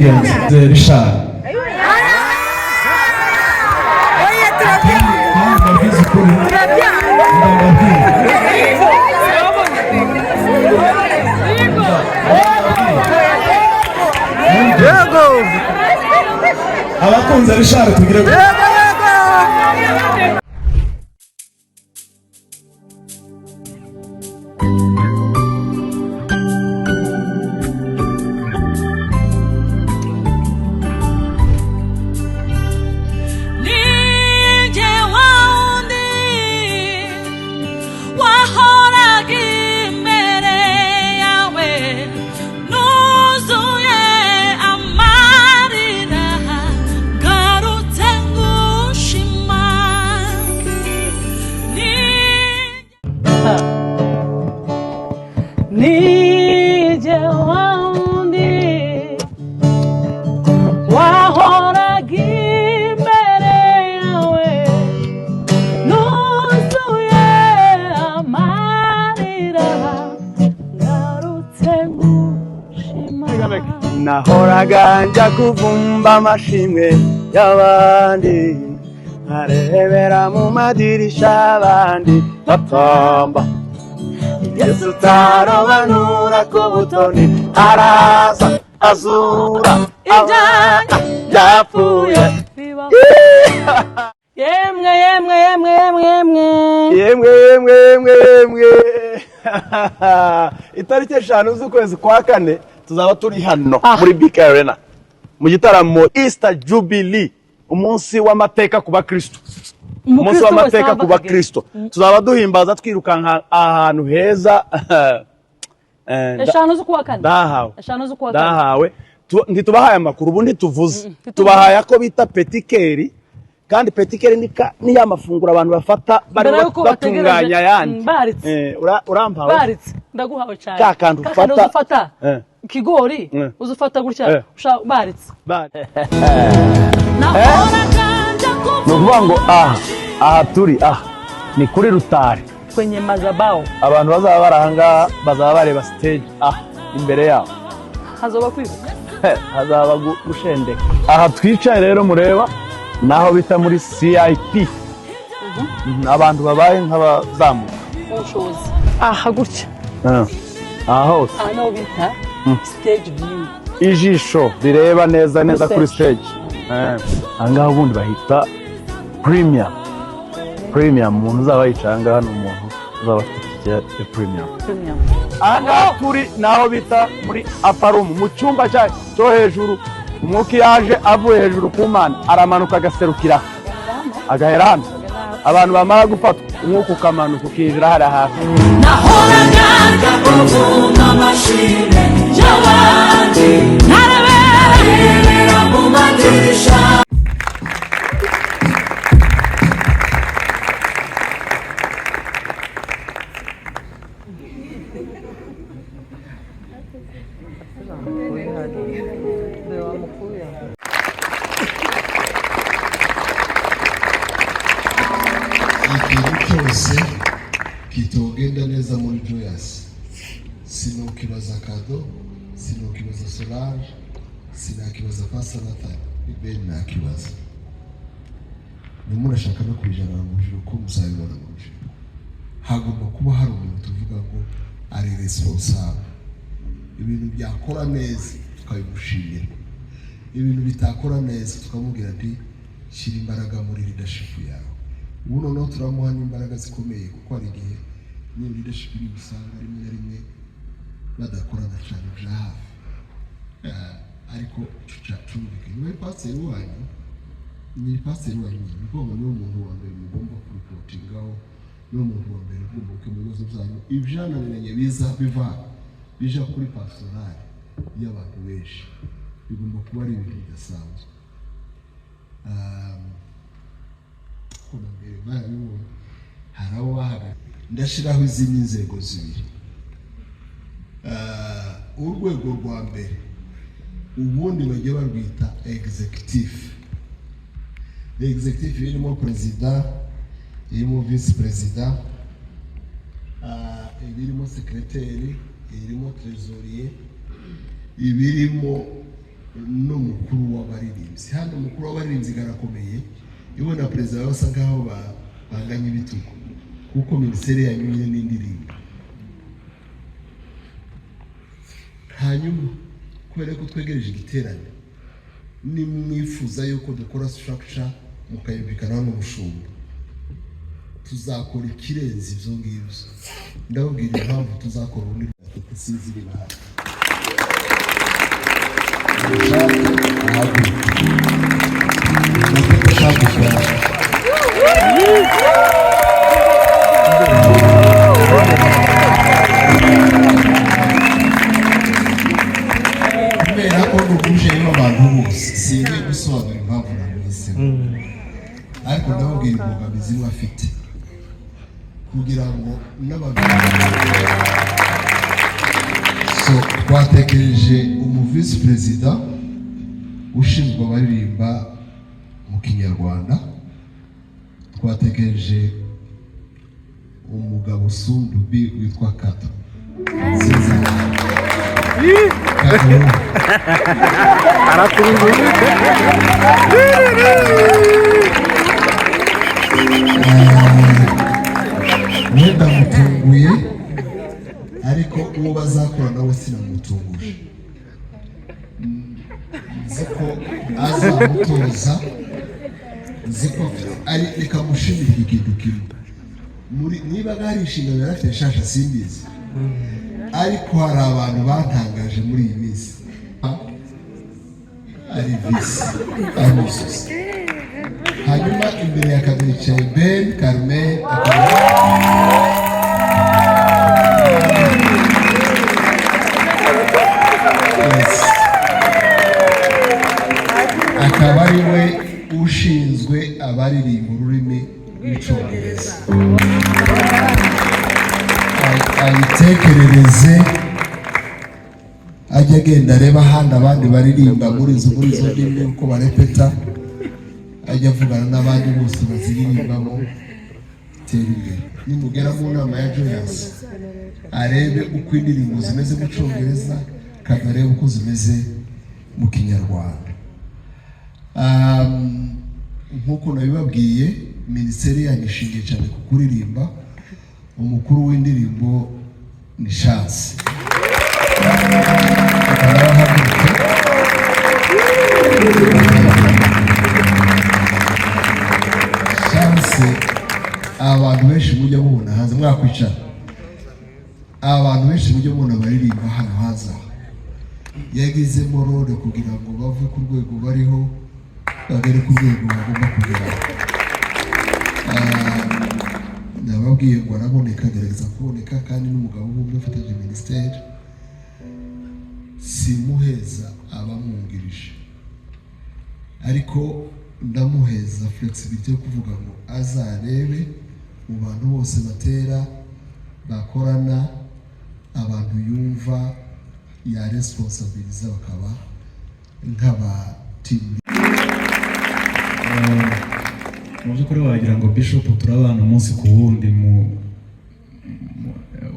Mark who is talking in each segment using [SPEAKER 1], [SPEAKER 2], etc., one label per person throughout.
[SPEAKER 1] experience Richard. Abakunze Richard tugire
[SPEAKER 2] nahoraga njya kuvumba amashimwe y'abandi arebera mu madirisha abandi batamba Yesu tarobanura ku butoni araza azura yapfuye yemwe itariki 5 z'ukwezi kwa 4 tuzaba turi hano muri Big Arena mu gitaramo Easter Jubilee umunsi w'amateka kuba Kristo umunsi w'amateka kuba Kristo tuzaba duhimbaza twirukanka ahantu heza
[SPEAKER 3] eshanu zo kuwa kane
[SPEAKER 2] dahawe ntitubahaye amakuru ubundi tuvuze tubahaye ko bita petikeri kandi petikeri ni ya mafunguro abantu bafata bari batunganya yandi urampawe
[SPEAKER 3] baritse ndaguhawe cyane kandi uzufata kigori uzufata gutya baritse
[SPEAKER 2] nuvuga ngo aha turi ni kuri Rutare
[SPEAKER 3] kwenye mazabao
[SPEAKER 2] abantu bazaba barahanga bazaba bareba stage imbere yabo
[SPEAKER 3] hazoba kwibuka
[SPEAKER 2] hazaba gushendeka aha twicaye rero mureba naho bita muri CIP abantu babaye nk'abazamuka
[SPEAKER 3] ubushobozi gutya
[SPEAKER 2] hose
[SPEAKER 3] naho bita stage view
[SPEAKER 2] ijisho rireba neza kuri stage angaho ubundi bahita premium umuntu uzaba yicanga hano umuntu uzaba afite premium angaho kuri naho bita muri upper room mu cyumba cyo hejuru umwuka yaje avuye hejuru ku Mana aramanuka agaserukira agahera hano abantu bamara gufatwa umwuka ukamanuka ukinjira hari hafi
[SPEAKER 4] nahoraga kuvuma amashimwe y'abandi ntarebera mu madirisha
[SPEAKER 5] cyose kitogenda neza muri Joyous sinokibaza Kado sinokibaza Solange sinakibaza Pastor Nathan Ben nakibaza nimurashaka no kwijana mu juru ko muzabibona mu juru hagomba kuba hari umuntu tuvuga ngo ari responsable ibintu byakora neza tukabimushimira ibintu bitakora neza tukamubwira ati shira imbaraga muri leadership yawe ubuno no turamuha imbaraga zikomeye kuko ari igihe ni leadership iri gusanga rimwe na rimwe badakorana cyane bya hafi ariko cyumvikanye we pastor wanyu ni pastor wanyu nibwo ni umuntu wa mbere mugomba kureportingaho ni umuntu wa mbere ugomba kubibazo byanyu ibyananiranye bija kuri pastoral y'abantu benshi bigomba kuba ari ibintu bidasanzwe haraho bahagaze ndashiraho izindi nzego zibiri urwego rwa mbere ubundi bagiye barwita executive irimo president irimo vice president ibirimo secretary irimo trésorier ibirimo n'umukuru w'abaririmbyi. Hano umukuru w'abaririmbyi garakomeye yewe na perezida basa nkaho banganya ibitugu kuko minisiteri yanyuye n'indirimbo. Hanyuma kubera ko twegereje igiterane nimwifuza yuko dukora structure mukayumvikana n'umushumba tuzakora ikirenze ibyo ngibyo. Ndababwira impamvu tuzakora ubundi sinzi ibihari. Kubera ko n'ubujemo abantu bose singiye gusobanura impamvu namwisemo, ariko ndababwira imbogamizi bafite kugira ngo so twatekereje umuvisi perezida ushinzwe abaririmba mu Kinyarwanda, twatekereje umugabo Sundubi witwa Kato wenda mutunguye ariko uwo bazakora nawe sinamutunguje. Nziko azamutoza, nziko ari reka mushimire ikintu kimwe niba gari inshingano yarafite shasha simbizi, ariko hari abantu batangaje muri iyi minsi ari visi amususi. Hanyuma imbere ya kabiri cyayi Ben Carmen akaba ari we ushinzwe abaririmba ururimi rw'icyongereza. Ayitekerereze ajya agenda areba ahandi abandi baririmba muri izo ndimi uko barepeta, ajya avugana n'abandi bose baziririmbamo. Tera imbere nimugera mu nama ya Joyous arebe uko indirimbo zimeze mu cyongereza kandi arebe uko zimeze mu Kinyarwanda. Nk'uko nabibabwiye minisiteri yanishingiye cyane ku kuririmba. Umukuru w'indirimbo ni Chance. Chance abantu benshi mujya mubona hanze mwakwicara, abantu benshi mujya mubona baririmba hano hanze yagizemo role kugira ngo bave ku rwego bariho bagere ku rwego bagomba kugeraho. Nababwiye ngo araboneka, agerageza kuboneka, kandi n'umugabo w'umwe ufatanyije minisiteri simuheza abamwungirije, ariko ndamuheza flexibility yo kuvuga ngo azarebe mu bantu bose batera bakorana abantu yumva ya responsabilize bakaba nk'aba team.
[SPEAKER 1] Mu by'ukuri wagira ngo Bishop turabana umunsi ku wundi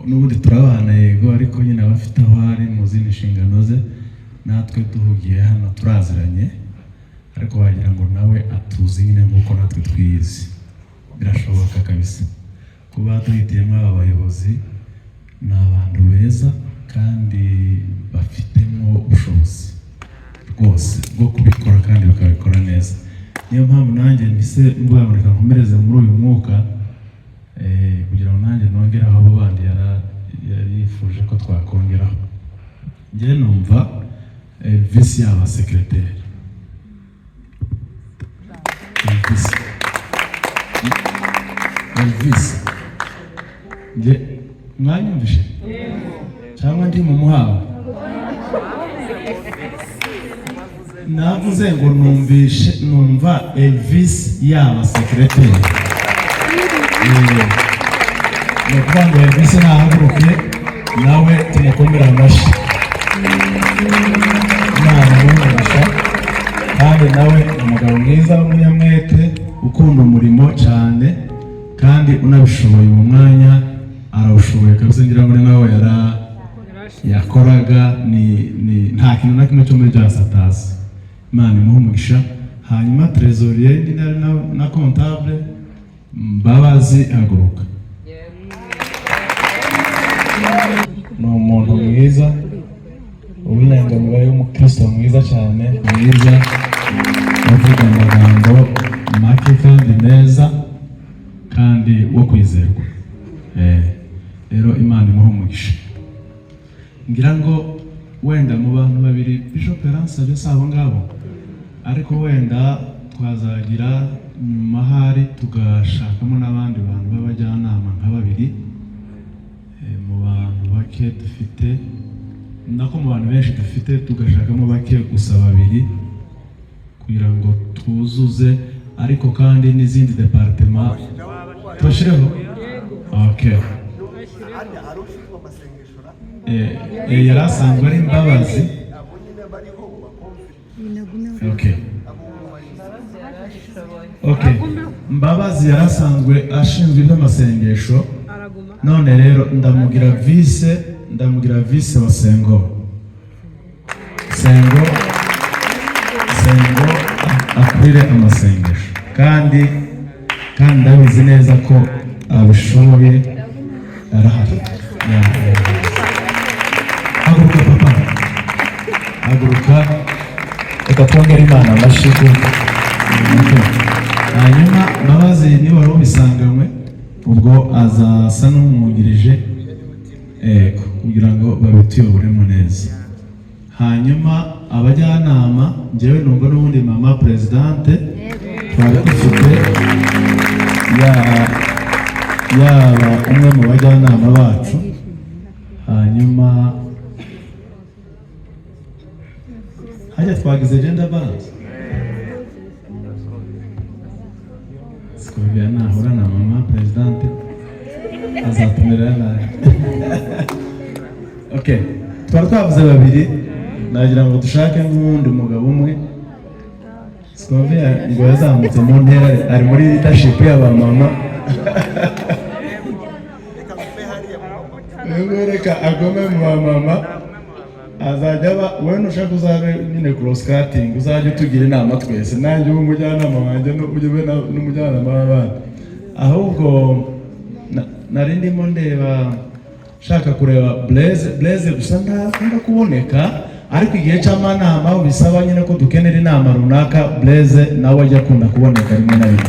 [SPEAKER 1] n'ubundi turabana yego, ariko nyine abafite aho ari mu zindi nshingano ze, natwe duhugiye hano turaziranye, ariko wagira ngo nawe atuzi nyine nk'uko natwe twiyizi. Birashoboka kabisa kuba duhitiyemo aba bayobozi, ni abantu beza kandi bafitemo ubushobozi rwose bwo kubikora kandi bakabikora neza. Niyo mpamvu nanjye mbise mbwamurika nkomereze muri uyu mwuka kugira ngo nanjye nongeraho abo bandi yarifuje ko twakongeraho. Njye numva visi yaba sekreteri visi njye mwanyumvishe cyangwa ndi mu muhabo? Navuze ngo numva Elvis yaba sekreteri. Ni ukuvuga ngo Elvis nahaguruke nawe tumukomere amashyi. Namuhungisha kandi nawe umugabo mwiza w'umunyamwete ukunda umurimo cyane kandi unabishoboye mu mwanya arawushoboye kabisa. Ngira ngo nawe yakoraga nta kintu na kimwe cyo muri byose atazi. Imana imuhe umugisha. Hanyuma trésorier na comptable Mbabazi haguruka. Ni umuntu mwiza uw'inyangamugayo w'umukristo mwiza cyane, mwiza uvuga amagambo make kandi meza kandi wo kwizerwa. Rero Imana imuhe umugisha. Ngira ngo wenda mu bantu babiri Bishop Eransabye sabo ngabo, ariko wenda twazagira mahari tugashakamo n'abandi bantu b'abajyanama nka babiri mu bantu bake dufite, nako mu bantu benshi dufite tugashakamo bake gusa babiri kugira ngo tuzuze, ariko kandi n'izindi departement twashireho. Okay. Yari asanzwe ari Mbabazi. Okay. Okay. Mbabazi yari asanzwe ashinzwe iby'amasengesho, none rero ndamugira vice wa Sengo. Sengo akwire amasengesho kandi ndabizi neza ko abishoboye. Arahari. Haguruka papa, haguruka, reka twongere Imana amashyi. Hanyuma Mbabazi niba wari ubisanganywe, ubwo azasa n'umwungirije kugira ngo babituyoboremo neza. Hanyuma abajyanama, njyewe numva n'ubundi mama presidente twari dufite yaba umwe mu bajyanama bacu. Hanyuma hajya twagize gender balance. Sikubya nahura na mama presidente azatumira nawe. Okay, twari twavuze babiri, nagira ngo dushake n'undi mugabo umwe. Sikubya ngo yazamutse mu ntera, ari muri leadership y'abamama. Reka agome mu bamama, azajya wowe nushaka uzabe nyine cross cutting, uzajya tugira inama twese, nanjye umujyanama wanjye n'umujyanama w'abandi. Ahubwo nari ndimo ndeba shaka kureba Blaise gusa ntakunda kuboneka, ariko igihe cy'amanama bisaba nyine ko dukenera inama runaka, Blaise nawe ajya akunda kuboneka rimwe na rimwe.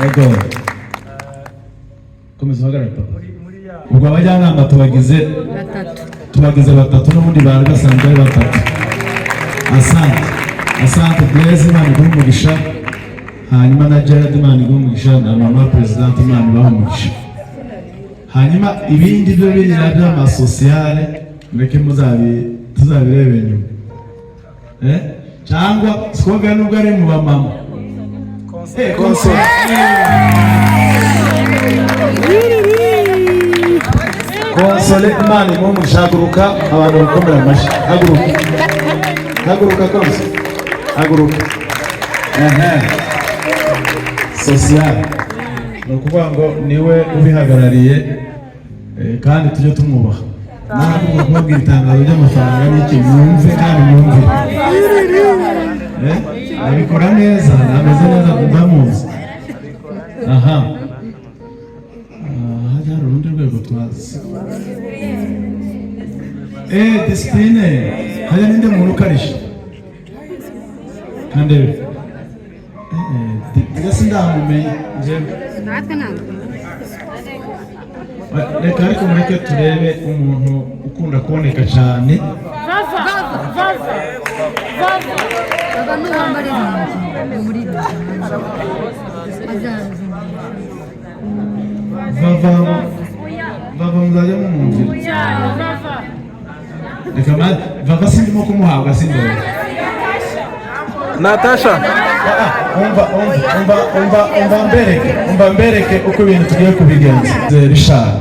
[SPEAKER 1] Yego. Komeza uhagarare papa. Ubwo abajyanama tubagize batatu n'ubundi bari basanzwe ari batatu. Asante Blaise, Imana iguhe umugisha. Hanyuma na Gerard, Imana iguhe umugisha, na mama president, Imana ibahe umugisha. Hanyuma ibindi byo birira by'amasosiyale mureke tuzabirebe nyuma. Cyangwa sikoga nubwo ari mu bamama. Konsole. Konsole, Imana imuhe umugisha. Haguruka abantu bakomera amashyi. Haguruka konsole. Haguruka. Social. Ni ukuvuga ngo niwe ubihagarariye kandi tujye tumwubaha. Ntabwo kubabwira itangazo ry'amafaranga n'iki, mwumve kandi mwumve. Abikora neza, ameze neza, ndamuzi. Hajya hari urundi rwego twazi. Discipline. Hajya ninde muntu ukarishye. Kandebe. Ndetse ndamumenye njyewe. Reka ariko mureke turebe umuntu ukunda kuboneka cyane. Vava muzajya mumwumvira. Reka Vava sindimo kumuhabwa sindoro.
[SPEAKER 2] Natasha.
[SPEAKER 1] Umva mbereke uko ibintu tugiye kubigenza. Richard.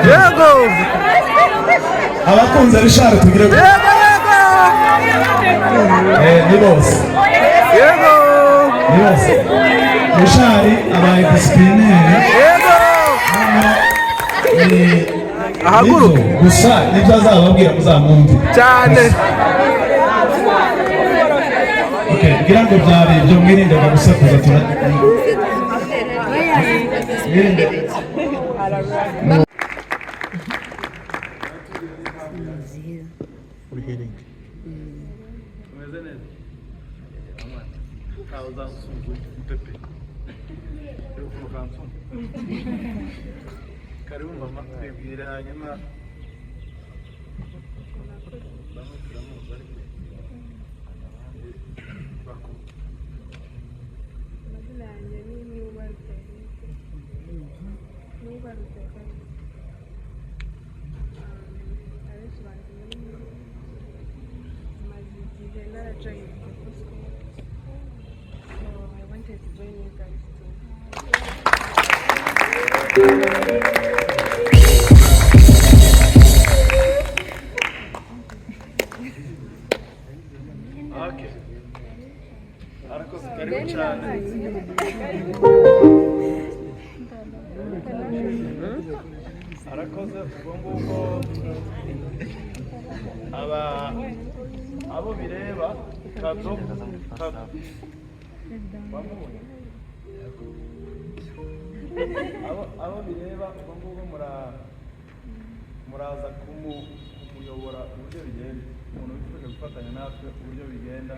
[SPEAKER 1] Yego. byakunze Richard tugire ngo ni bose ni bose Richard abaye disciplinere ahaguruka gusa nibyo azababwira muzamwumve cyane kugira ngo byari ibyo mwirinde gusakuza
[SPEAKER 2] karibu mama twibwire hanyuma arakoze ubwo ngubwo abo bireba kado abo bireba ubwo ngubwo muraza kumuyobora uburyo bigenda umuntu wifuza gufatanya natwe uburyo bigenda